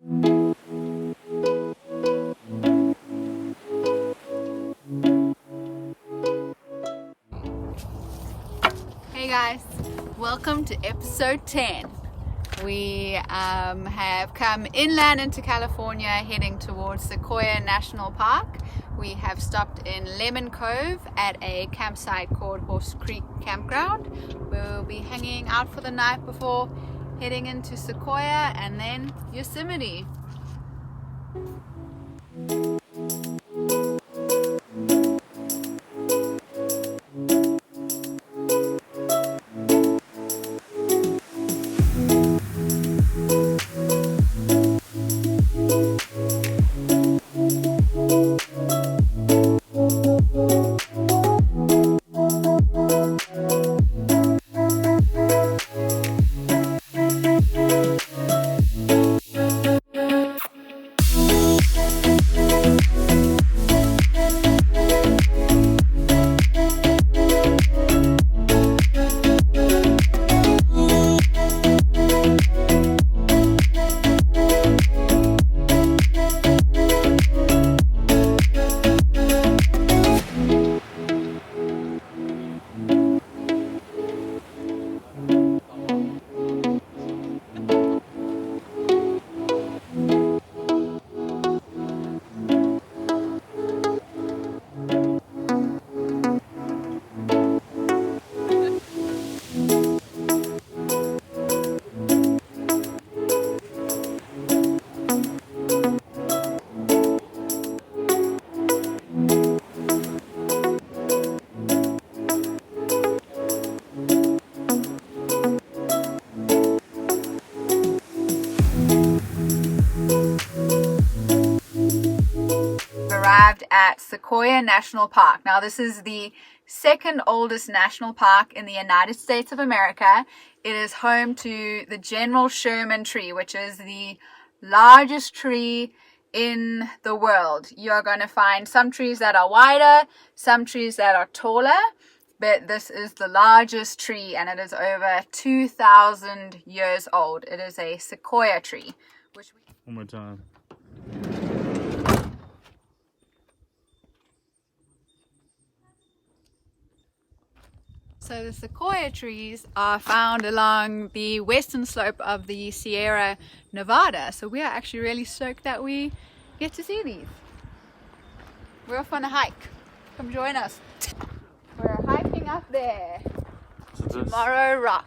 Hey guys, welcome to episode 10. We have come inland into California heading towards Sequoia National Park. We have stopped in Lemon Cove at a campsite called Horse Creek Campground. We'll be hanging out for the night before heading into Sequoia and then Yosemite. Arrived at Sequoia National Park. Now this is the second oldest national park in the United States of America. It is home to the general Sherman tree, which is the largest tree in the world. You're going to find some trees that are wider, some trees that are taller, but this is the largest tree and it is over 2,000 years old. It is a sequoia tree. One more time. So the sequoia trees are found along the western slope of the Sierra Nevada. So we are actually really stoked that we get to see these. We're off on a hike. Come join us. We're hiking up there to MORO Rock.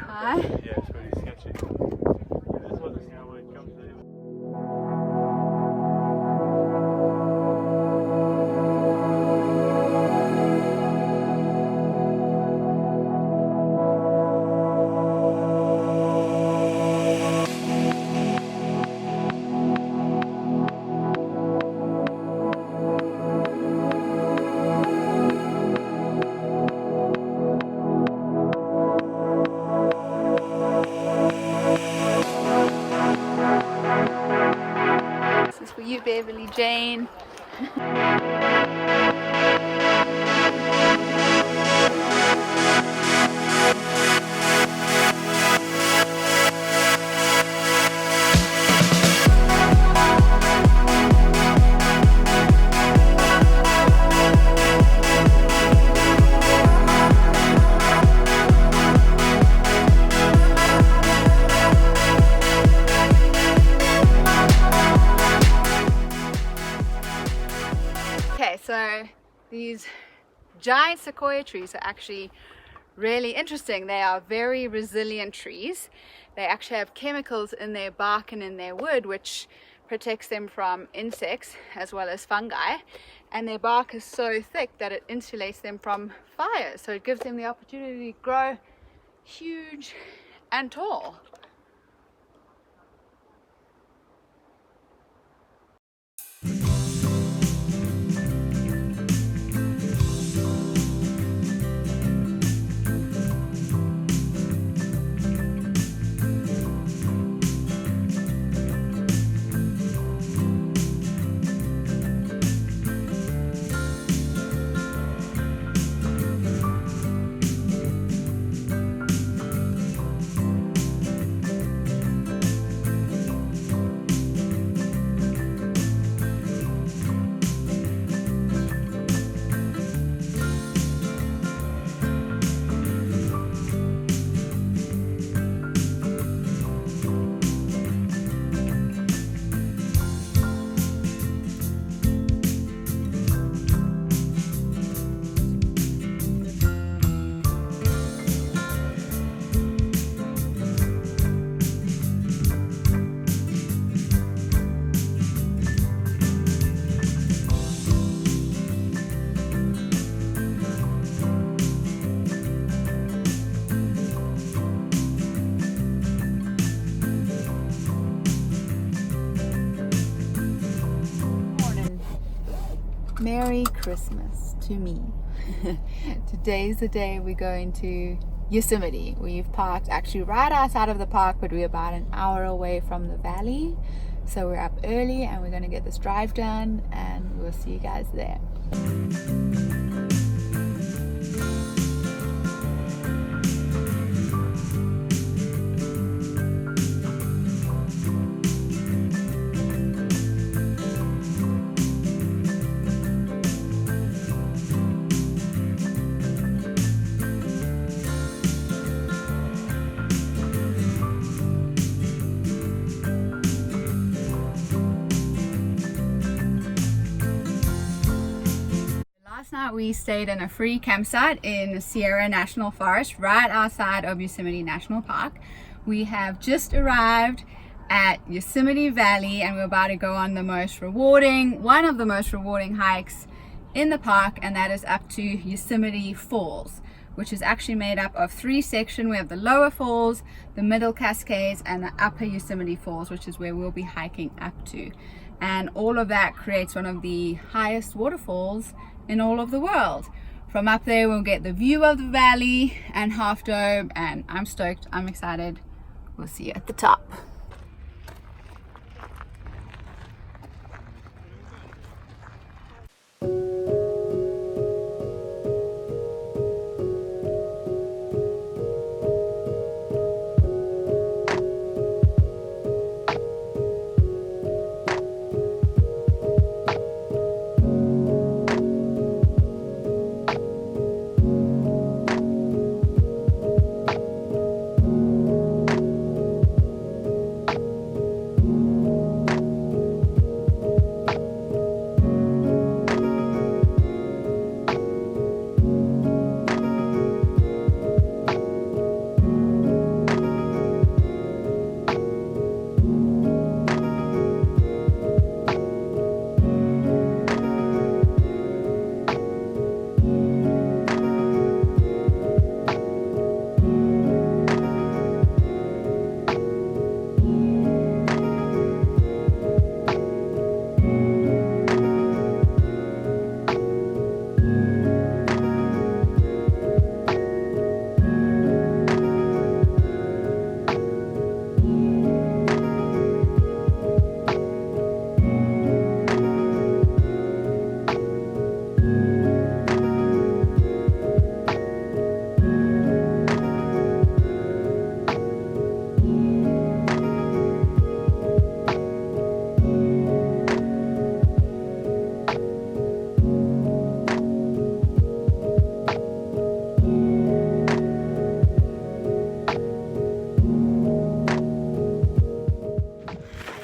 Hi. Yeah, it's really sketchy. This wasn't how it comes to. Beverly Jane. giant sequoia trees are actually really interesting. They are very resilient trees. They actually have chemicals in their bark and in their wood which protects them from insects as well as fungi, and their bark is so thick that it insulates them from fire, so it gives them the opportunity to grow huge and tall. Merry Christmas to me. Today's the day we're going to Yosemite. We've parked actually right outside of the park, but we're about an hour away from the valley. So we're up early and we're going to get this drive done, and we'll see you guys there. Last night we stayed in a free campsite in Sierra National Forest right outside of Yosemite National Park. We have just arrived at Yosemite Valley and we're about to go on one of the most rewarding hikes in the park, and that is up to Yosemite Falls, which is actually made up of 3 sections. We have the lower falls, the middle Cascades, and the upper Yosemite Falls, which is where we'll be hiking up to. And all of that creates one of the highest waterfalls in all of the world. From up there we'll get the view of the valley and Half Dome, and I'm stoked, I'm excited. We'll see you at the top.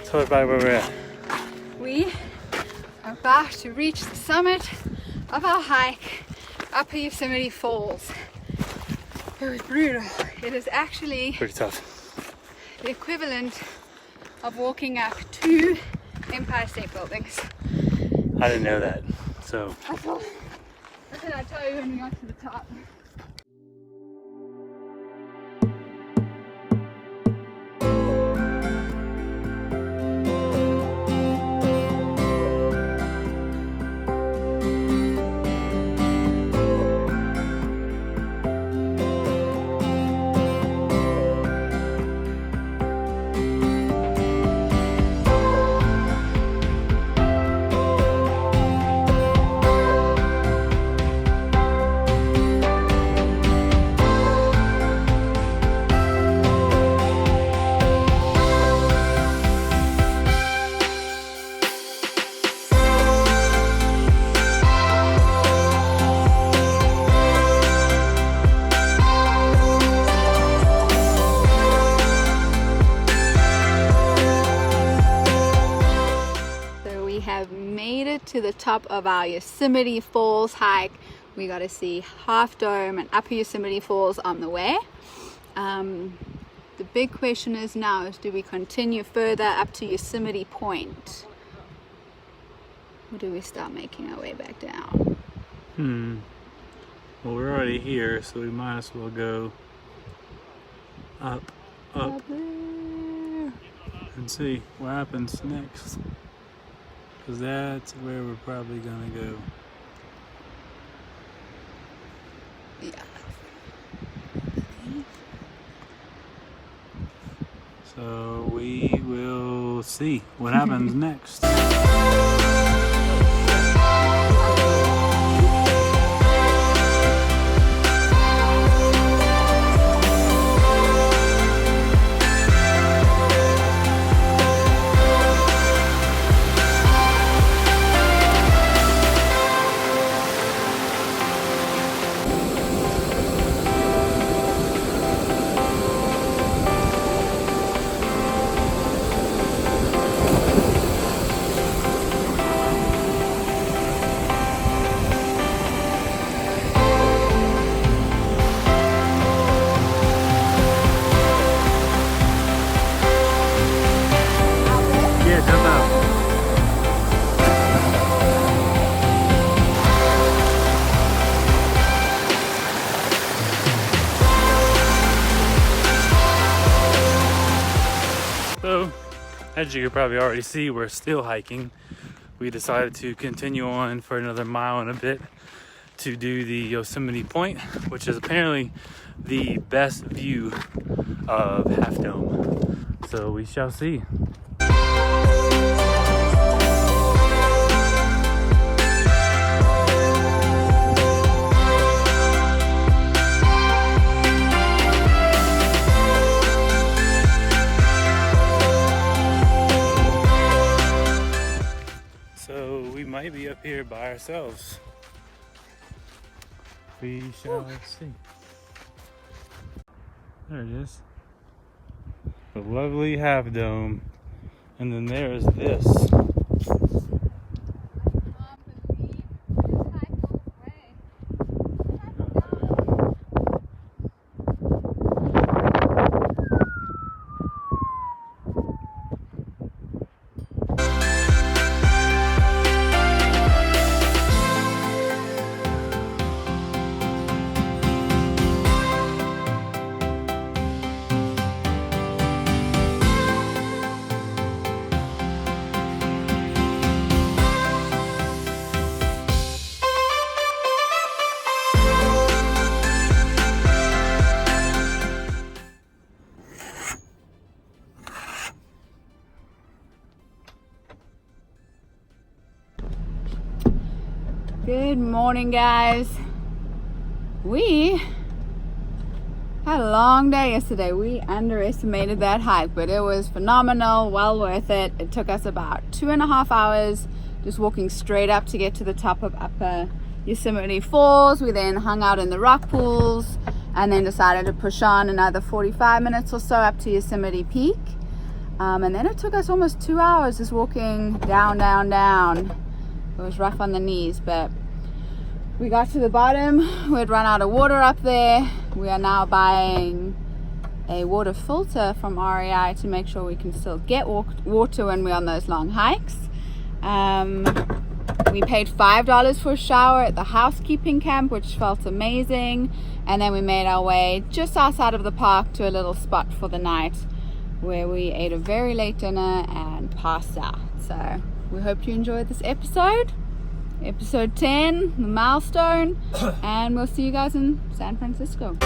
Tell everybody where we're at. We are about to reach the summit of our hike. Upper Yosemite Falls. It was brutal. It is actually Pretty tough. the equivalent of walking up 2 Empire State Buildings. I didn't know that. So That's what I tell you when we got to the top. To the top of our Yosemite Falls hike. We got to see Half Dome and Upper Yosemite Falls on the way. The big question is now is, do we continue further up to Yosemite Point, or do we start making our way back down? Well, we're already here, so we might as well go up there. and see what happens next. Because that's where we're probably gonna go. Yeah. So we will see what happens next. So, as you could probably already see, we're still hiking. We decided to continue on for another mile and a bit to do the Yosemite Point, which is apparently the best view of Half Dome. So we shall see. Might be up here by ourselves. We shall see. There it is. The lovely Half Dome. And then there is this. Good morning, guys. We had a long day yesterday. We underestimated that hike, but it was phenomenal, well worth it. It took us about 2.5 hours just walking straight up to get to the top of Upper Yosemite Falls. We then hung out in the rock pools and then decided to push on another 45 minutes or so up to Yosemite Peak. And then it took us almost 2 hours just walking down. It was rough on the knees, but We got to the bottom, we had run out of water up there. We are now buying a water filter from REI to make sure we can still get water when we're on those long hikes. We paid $5 for a shower at the housekeeping camp, which felt amazing. And then we made our way just outside of the park to a little spot for the night where we ate a very late dinner and passed out. So we hope you enjoyed this episode. Episode 10, the milestone, and we'll see you guys in San Francisco.